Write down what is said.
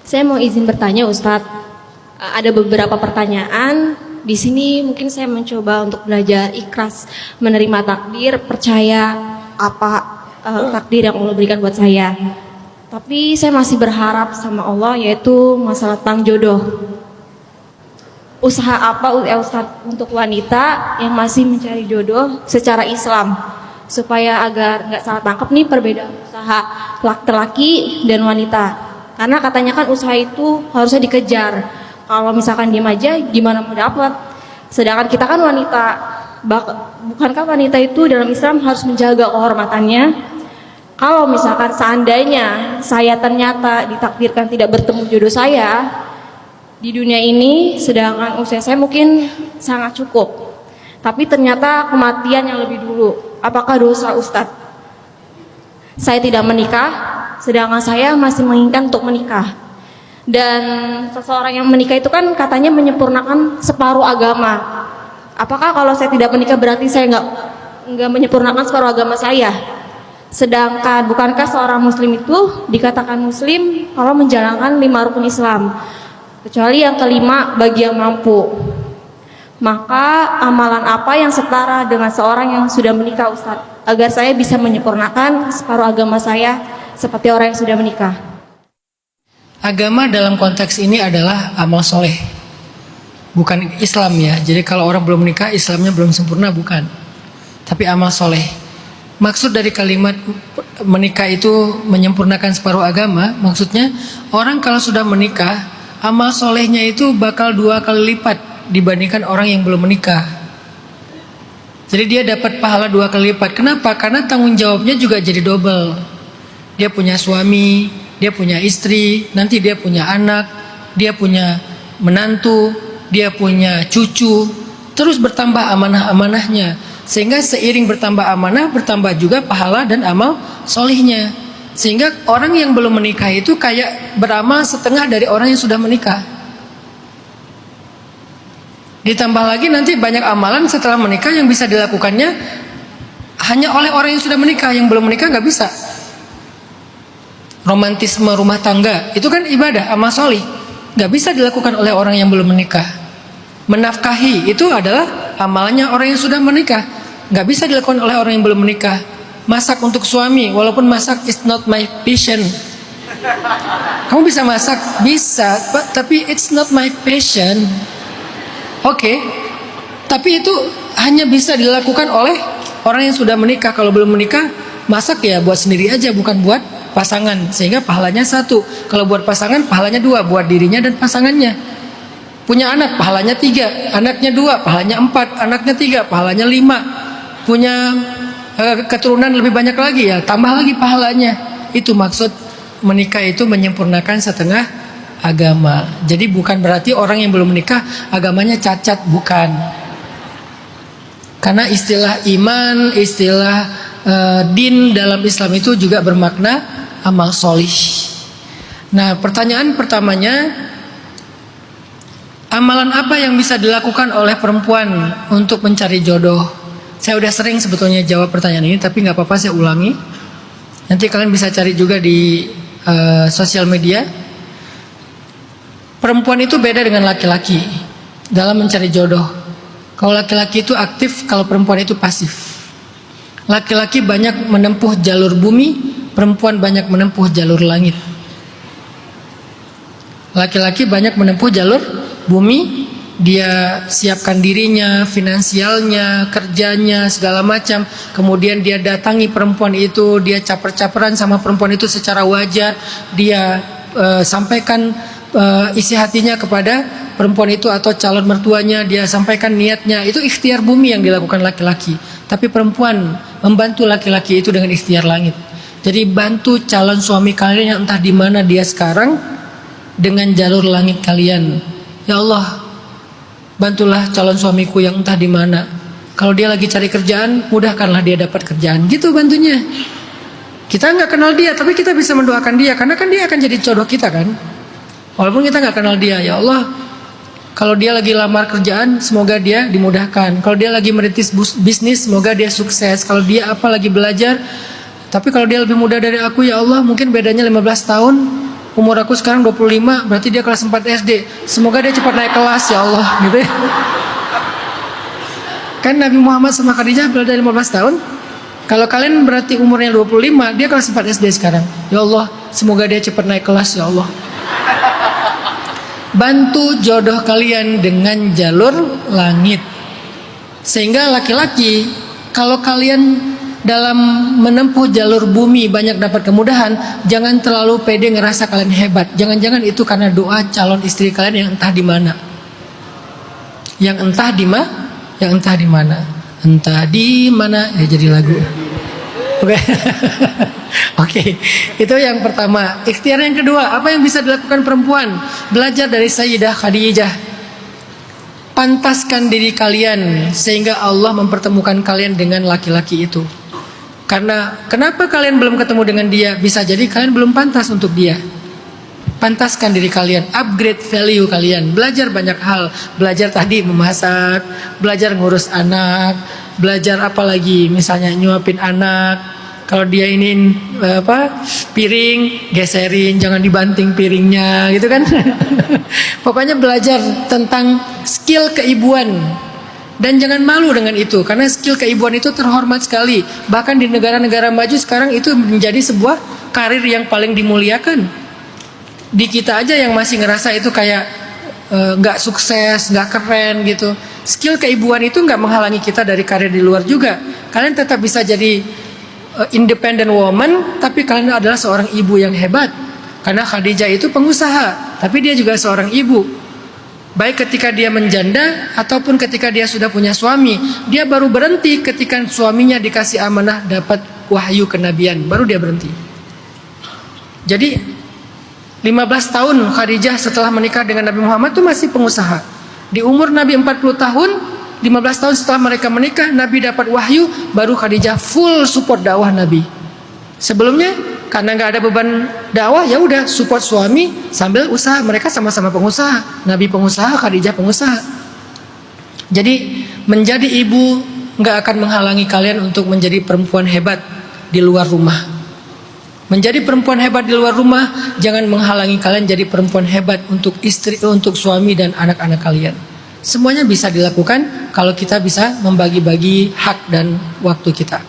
Saya mau izin bertanya, Ustadz. Ada beberapa pertanyaan. Di sini mungkin saya mencoba untuk belajar ikhlas, menerima takdir, percaya apa takdir yang Allah berikan buat saya. Tapi saya masih berharap sama Allah, yaitu masalah tentang jodoh. Usaha apa ya Ustadz untuk wanita yang masih mencari jodoh secara Islam, supaya agar nggak salah tangkap nih perbedaan usaha laki-laki dan wanita. Karena katanya kan usaha itu harusnya dikejar. Kalau misalkan diem aja gimana mau dapat? Sedangkan kita kan wanita, bukankah wanita itu dalam Islam harus menjaga kehormatannya? Kalau misalkan seandainya saya ternyata ditakdirkan tidak bertemu jodoh saya di dunia ini, sedangkan usia saya mungkin sangat cukup, tapi ternyata kematian yang lebih dulu, apakah dosa Ustadz? Saya tidak menikah, sedangkan saya masih menginginkan untuk menikah. Dan seseorang yang menikah itu kan katanya menyempurnakan separuh agama. Apakah kalau saya tidak menikah berarti saya nggak menyempurnakan separuh agama saya? Sedangkan bukankah seorang muslim itu dikatakan muslim kalau menjalankan 5 rukun Islam, kecuali yang kelima bagi yang mampu. Maka amalan apa yang setara dengan seorang yang sudah menikah, Ustadz, agar saya bisa menyempurnakan separuh agama saya seperti orang yang sudah menikah? Agama dalam konteks ini adalah amal soleh, bukan Islam ya. Jadi kalau orang belum menikah, Islamnya belum sempurna, bukan. Tapi amal soleh. Maksud dari kalimat menikah itu menyempurnakan separuh agama, maksudnya orang kalau sudah menikah, amal solehnya itu bakal 2 kali lipat dibandingkan orang yang belum menikah. Jadi dia dapat pahala 2 kali lipat. Kenapa? Karena tanggung jawabnya juga jadi double. Dia punya suami, dia punya istri, nanti dia punya anak, dia punya menantu, dia punya cucu, terus bertambah amanah-amanahnya. Sehingga seiring bertambah amanah, bertambah juga pahala dan amal solihnya. Sehingga orang yang belum menikah itu kayak beramal setengah dari orang yang sudah menikah. Ditambah lagi nanti banyak amalan setelah menikah yang bisa dilakukannya hanya oleh orang yang sudah menikah, yang belum menikah nggak bisa. Romantisme rumah tangga itu kan ibadah, amal solih, nggak bisa dilakukan oleh orang yang belum menikah. Menafkahi itu adalah amalannya orang yang sudah menikah, nggak bisa dilakukan oleh orang yang belum menikah. Masak untuk suami, walaupun masak is not my passion. Kamu bisa masak, bisa, tapi it's not my passion. Oke, tapi itu hanya bisa dilakukan oleh orang yang sudah menikah. Kalau belum menikah, masak ya buat sendiri aja, bukan buat pasangan, sehingga pahalanya 1. Kalau buat pasangan pahalanya 2, buat dirinya dan pasangannya. Punya anak pahalanya 3, anaknya 2 pahalanya 4, anaknya 3 pahalanya 5. Punya keturunan lebih banyak lagi ya, tambah lagi pahalanya. Itu maksud menikah itu menyempurnakan setengah agama. Jadi bukan berarti orang yang belum menikah agamanya cacat, bukan. Karena istilah iman, istilah din dalam Islam itu juga bermakna amal solih. Nah, pertanyaan pertamanya, amalan apa yang bisa dilakukan oleh perempuan untuk mencari jodoh? Saya udah sering sebetulnya jawab pertanyaan ini, tapi nggak apa-apa saya ulangi. Nanti kalian bisa cari juga di sosial media. Perempuan itu beda dengan laki-laki dalam mencari jodoh. Kalau laki-laki itu aktif, kalau perempuan itu pasif. Laki-laki banyak menempuh jalur bumi, perempuan banyak menempuh jalur langit. Laki-laki banyak menempuh jalur bumi, dia siapkan dirinya, finansialnya, kerjanya, segala macam. Kemudian dia datangi perempuan itu, dia caper-caperan sama perempuan itu secara wajar. Dia sampaikan isi hatinya kepada perempuan itu atau calon mertuanya, dia sampaikan niatnya. Itu ikhtiar bumi yang dilakukan laki-laki. Tapi perempuan membantu laki-laki itu dengan ikhtiar langit. Jadi bantu calon suami kalian yang entah di mana dia sekarang dengan jalur langit kalian. Ya Allah, bantulah calon suamiku yang entah di mana. Kalau dia lagi cari kerjaan, mudahkanlah dia dapat kerjaan. Gitu bantunya. Kita nggak kenal dia, tapi kita bisa mendoakan dia, karena kan dia akan jadi jodoh kita kan. Walaupun kita nggak kenal dia, ya Allah, kalau dia lagi lamar kerjaan, semoga dia dimudahkan. Kalau dia lagi merintis bisnis, semoga dia sukses. Kalau dia apa lagi belajar, tapi kalau dia lebih muda dari aku, ya Allah, mungkin bedanya 15 tahun, umur aku sekarang 25, berarti dia kelas 4 SD. Semoga dia cepat naik kelas ya Allah, gitu ya. Kan Nabi Muhammad sama Khadijah beda 15 tahun. Kalau kalian berarti umurnya 25, dia kelas 4 SD sekarang. Ya Allah, semoga dia cepat naik kelas ya Allah. Bantu jodoh kalian dengan jalur langit. Sehingga laki-laki, kalau kalian dalam menempuh jalur bumi banyak dapat kemudahan, jangan terlalu pede ngerasa kalian hebat. Jangan-jangan itu karena doa calon istri kalian yang entah di mana. Yang entah di mana? Yang entah di mana? Entah di mana? Ya jadi lagu. Oke. Oke. Itu yang pertama. Ikhtiar yang kedua, apa yang bisa dilakukan perempuan? Belajar dari Sayyidah Khadijah. Pantaskan diri kalian sehingga Allah mempertemukan kalian dengan laki-laki itu. Karena kenapa kalian belum ketemu dengan dia? Bisa jadi kalian belum pantas untuk dia. Pantaskan diri kalian, upgrade value kalian, belajar banyak hal, belajar tadi memasak, belajar ngurus anak, belajar apa lagi, misalnya nyuapin anak. Kalau dia ini piring, geserin, jangan dibanting piringnya, gitu kan? Pokoknya belajar tentang skill keibuan. Dan jangan malu dengan itu, karena skill keibuan itu terhormat sekali. Bahkan di negara-negara maju sekarang itu menjadi sebuah karir yang paling dimuliakan. Di kita aja yang masih ngerasa itu kayak nggak sukses, nggak keren gitu. Skill keibuan itu nggak menghalangi kita dari karir di luar juga. Kalian tetap bisa jadi independent woman, tapi kalian adalah seorang ibu yang hebat. Karena Khadijah itu pengusaha, tapi dia juga seorang ibu. Baik ketika dia menjanda ataupun ketika dia sudah punya suami, dia baru berhenti ketika suaminya dikasih amanah dapat wahyu kenabian, baru dia berhenti. Jadi 15 tahun Khadijah setelah menikah dengan Nabi Muhammad itu masih pengusaha. Di umur Nabi 40 tahun, 15 tahun setelah mereka menikah, Nabi dapat wahyu, baru Khadijah full support dakwah Nabi. Sebelumnya karena nggak ada beban dakwah, ya udah support suami sambil usaha. Mereka sama-sama pengusaha. Nabi pengusaha, Khadijah pengusaha. Jadi menjadi ibu nggak akan menghalangi kalian untuk menjadi perempuan hebat di luar rumah. Menjadi perempuan hebat di luar rumah jangan menghalangi kalian jadi perempuan hebat untuk istri, untuk suami dan anak-anak kalian. Semuanya bisa dilakukan kalau kita bisa membagi-bagi hak dan waktu kita.